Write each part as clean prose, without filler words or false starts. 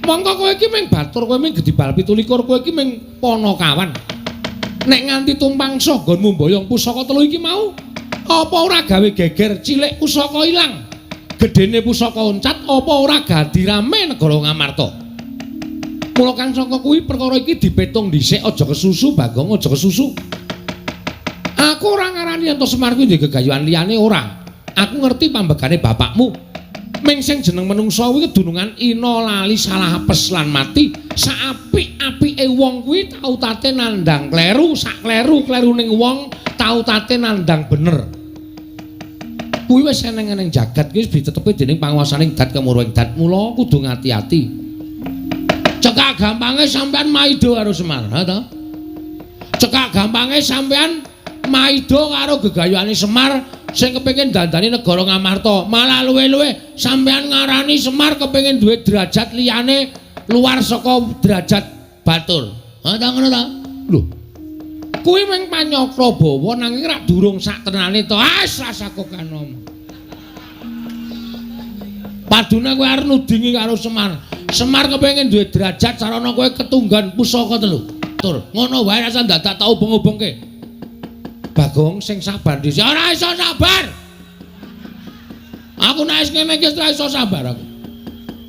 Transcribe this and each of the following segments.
Mongko kowe iki ming batur, kowe ming Gedi Bal 17, kowe iki ming Panakawan. Nek nganti tumpangsa nggonmu mboyong pusaka telu iki mau, apa ora gawe geger cilik pusaka ilang? Gedene pusaka oncat apa ora ganti rame negara Ngamarta? Mula kang saka kuwi perkara iki dipetung dhisik aja kesusu Bagong, aja kesusu. Aku ora ngarani ento Semar kuwi ndek gegayuhan liyane ora. Aku ngerti pambegane bapakmu. Ming sing jeneng menungsa kuwi kedunungan ina lali salah apes lan mati. Saapik-apike wong kuwi tau tate nandang kleru, sak kleru-kleruning wong tau tate nandang bener. Kuwi wis eneng-eneng jagat kuwi ditetepi dening panguwasaning dat kemurwing dat. Mula kudu ngati-ati. Cekak gampange sampean maido karo Semar, ha to? Cekak gampange sampean maido karo gegayuhane Semar sing kepengin dandani negara Ngamarta. Malah luwe-luwe sampean ngarani Semar kepengin duwe derajat liyane luar saka derajat batur. Ha ta ngono ta? Lho. Kuwi mung Panyakrabawa nanging rak durung sak tenane to. Rasaku kanom. Padune kowe arep nudingi karo Semar. Semar kepengin duwe derajat sarana kowe ketunggan pusaka telu. Tur, ngono wae rasa dadak tau ubeng-ubengke. Bagong sing sabar dhisik. Ora iso sabar. Aku nek wis ngene iki ora iso sabar aku.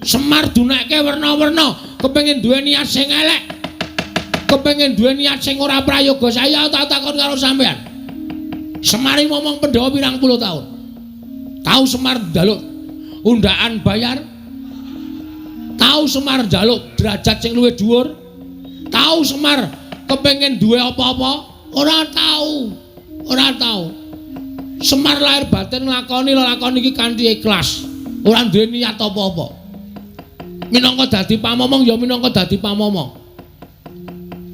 Semar dunekke werna-werna, kepengin duwe niat sing elek. Kepengin duwe niat sing ora prayoga. Saya tak takon karo sampean. Semar ngomong Pandhawa pirang puluh taun. Tahu Semar njaluk undaan bayar? Tahu Semar njaluk derajat sing luwih dhuwur? Tahu Semar kepengin duwe apa-apa? Ora tahu. Ora tahu. Semar lahir batin nglakoni lakon iki kanthi ikhlas. Ora duwe niat apa-apa. Minangka dadi pamomong ya minangka dadi pamomong.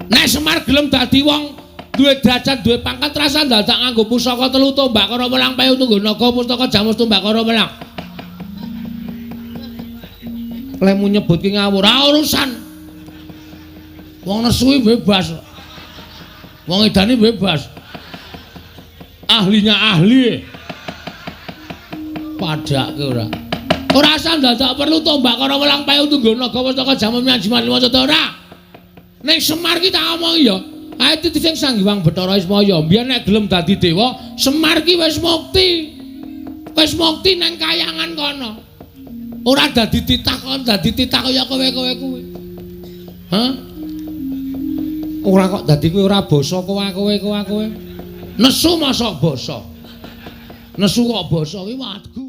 Nek Semar gelem dadi wong duwe derajat, duwe pangkat rasa dadak nganggo pusaka telu tombak karo welang payu tunggu naga pustaka jamus tombak karo welang. Lemu nyebut ki ngawur, ora urusan. Wong nesu bebas. Wong edani bebas. Ahlinya ahli. Padake ora. Ora asal dadak perlu tombak karo welang payu tunggu naga pustaka jamus nyajiman liwat ora. Ning Semar ki tak omong ya. Ae titi sing Sanghyang Bathara Ismaya, mbiyen nek gelem dadi dewa, Semar ki wis mukti. Wis mukti nang kayangan kono. Ora dadi titah kon dadi titah kaya kowe-kowe kuwi. Hah? Ora kok dadi kuwi ora basa kowe. Nesu mosok basa. Nesu kok basa kuwi wadku.